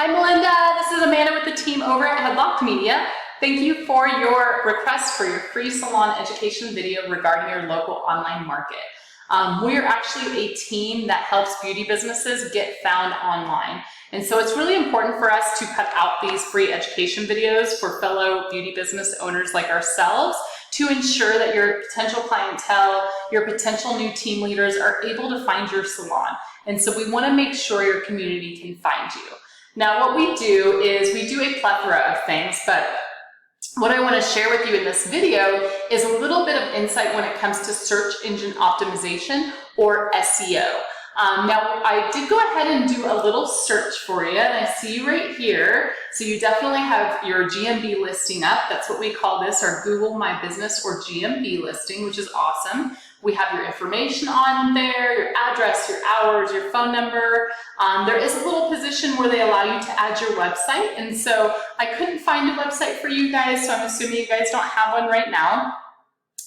Hi Melinda, this is Amanda with the team over at Headlocked Media. Thank you for your request for your free salon education video regarding your local online market. We're actually a team that helps beauty businesses get found online. And so it's really important for us to put out these free education videos for fellow beauty business owners like ourselves to ensure that your potential clientele, your potential new team leaders are able to find your salon. And so we want to make sure your community can find you. Now, what we do is we do a plethora of things, but what I want to share with you in this video is a little bit of insight when it comes to search engine optimization or SEO. Now, I did go ahead and do a little search for you, and I see you right here. So you definitely have your GMB listing up. That's what we call this, our Google My Business or GMB listing, which is awesome. We have your information on there, your address, your hours, your phone number. There is a little position where they allow you to add your website, and so I couldn't find a website for you guys, so I'm assuming you guys don't have one right now.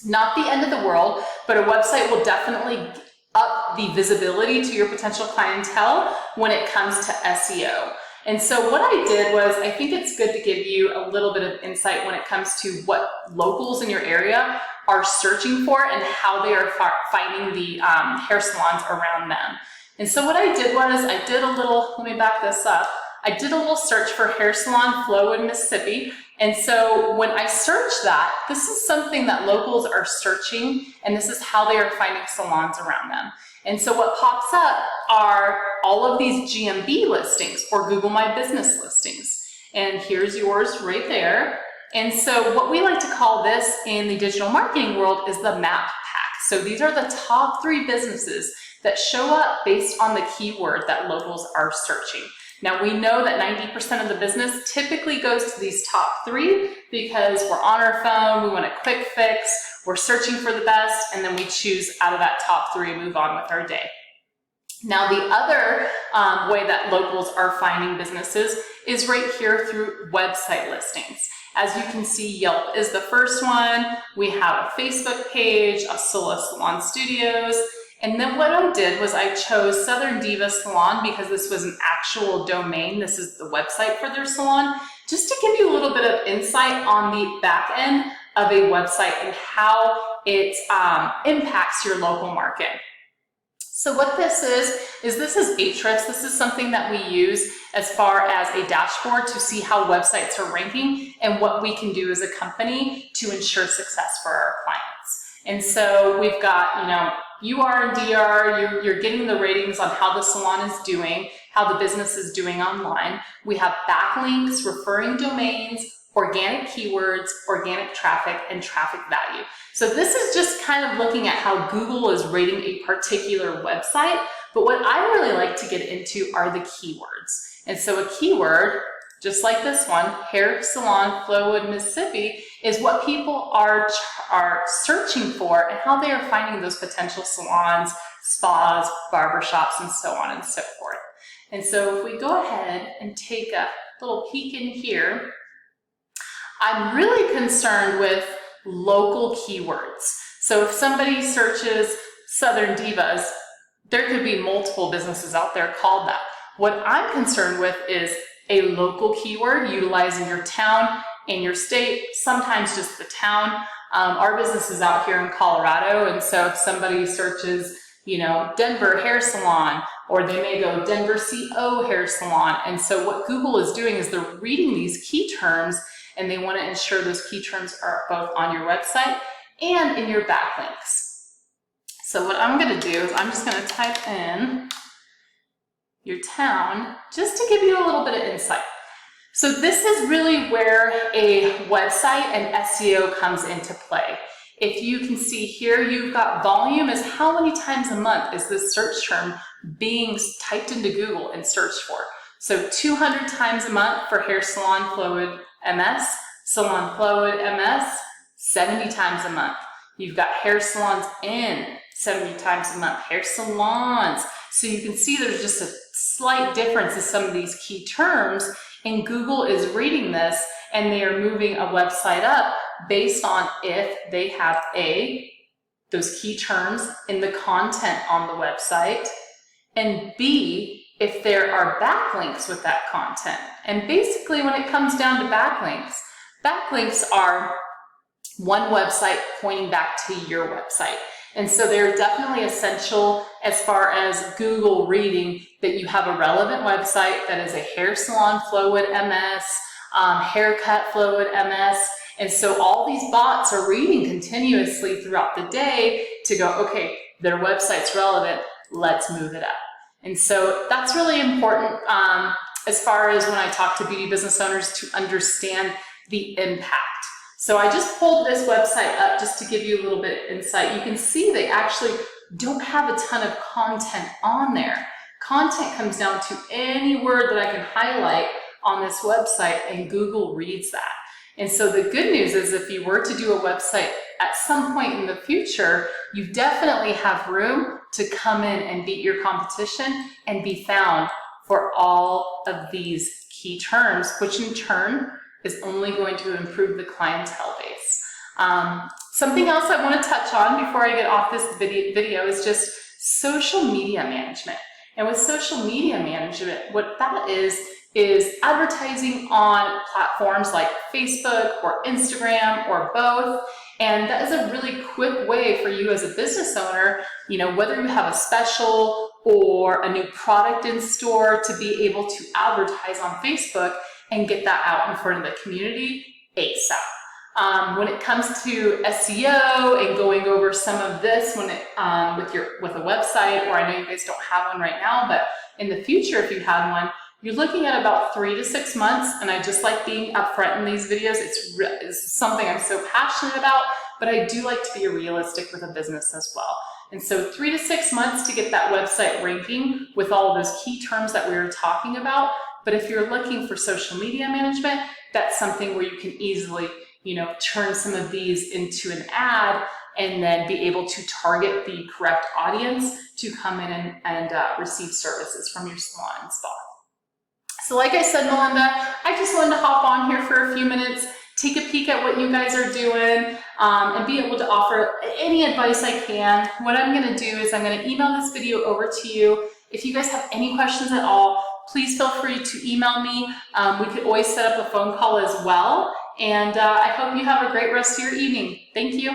Not the end of the world, but a website will definitely up the visibility to your potential clientele when it comes to SEO. And so what I did was, I think it's good to give you a little bit of insight when it comes to what locals in your area are searching for and how they are finding the hair salons around them. And so what I did was, I did a little, let me back this up, I did a little search for hair salon Flowood, Mississippi. And so when I search that, this is something that locals are searching, and this is how they are finding salons around them. And so what pops up are all of these GMB listings or Google My Business listings. And here's yours right there. And so what we like to call this in the digital marketing world is the map pack. So these are the top 3 businesses that show up based on the keyword that locals are searching. Now we know that 90% of the business typically goes to these top 3 because we're on our phone, we want a quick fix, we're searching for the best, and then we choose out of that top 3 and move on with our day. Now the other way that locals are finding businesses is right here through website listings. As you can see, Yelp is the first one. We have a Facebook page, a Sola Salon Studios. And then what I did was I chose Southern Diva Salon because this was an actual domain. This is the website for their salon, just to give you a little bit of insight on the back end of a website and how it impacts your local market. So what this is Ahrefs. This is something that we use as far as a dashboard to see how websites are ranking and what we can do as a company to ensure success for our clients. And so we've got, UR and DR, you're getting the ratings on how the salon is doing, how the business is doing online. We have backlinks, referring domains, organic keywords, organic traffic, and traffic value. So this is just kind of looking at how Google is rating a particular website, but what I really like to get into are the keywords. And so a keyword, just like this one, hair salon Flowood, Mississippi, is what people are searching for and how they are finding those potential salons, spas, barbershops, and so on and so forth. And so if we go ahead and take a little peek in here, I'm really concerned with local keywords. So if somebody searches Southern Divas, there could be multiple businesses out there called that. What I'm concerned with is a local keyword utilizing your town and your state, sometimes just the town. Our business is out here in Colorado, and so if somebody searches, Denver hair salon, or they may go Denver CO hair salon. And so what Google is doing is they're reading these key terms, and they want to ensure those key terms are both on your website and in your backlinks. So what I'm going to do is I'm just going to type in your town just to give you a little bit of insight. So this is really where a website and SEO comes into play. If you can see here, you've got volume is how many times a month is this search term being typed into Google and searched for. So 200 times a month for hair salon Flowood MS, salon Flowood MS, 70 times a month. You've got hair salons in 70 times a month, hair salons. So you can see there's just a slight difference in some of these key terms, and Google is reading this and they are moving a website up based on if they have those key terms in the content on the website, and B, if there are backlinks with that content. And basically when it comes down to backlinks are one website pointing back to your website. And so they're definitely essential as far as Google reading that you have a relevant website that is a hair salon Flowwood MS, haircut Flowwood MS. And so all these bots are reading continuously throughout the day to go, okay, their website's relevant, let's move it up. And so that's really important as far as when I talk to beauty business owners to understand the impact. So I just pulled this website up just to give you a little bit of insight. You can see they actually don't have a ton of content on there. Content comes down to any word that I can highlight on this website, and Google reads that. And so the good news is if you were to do a website at some point in the future, you definitely have room to come in and beat your competition and be found for all of these key terms, which in turn is only going to improve the clientele base. Something else I want to touch on before I get off this video is just social media management. And with social media management, what that is advertising on platforms like Facebook or Instagram or both. And that is a really quick way for you as a business owner, you know, whether you have a special or a new product in store, to be able to advertise on Facebook and get that out in front of the community ASAP. When it comes to SEO and going over some of this with a website, or I know you guys don't have one right now, but in the future, if you had one, you're looking at about 3 to 6 months. And I just like being upfront in these videos. It's something I'm so passionate about, but I do like to be realistic with a business as well. And so 3 to 6 months to get that website ranking with all of those key terms that we were talking about. But if you're looking for social media management, that's something where you can easily, you know, turn some of these into an ad and then be able to target the correct audience to come in and receive services from your salon and spa. So like I said, Melinda, I just wanted to hop on here for a few minutes, take a peek at what you guys are doing, and be able to offer any advice I can. What I'm going to do is I'm going to email this video over to you. If you guys have any questions at all, please feel free to email me. We could always set up a phone call as well. And I hope you have a great rest of your evening. Thank you.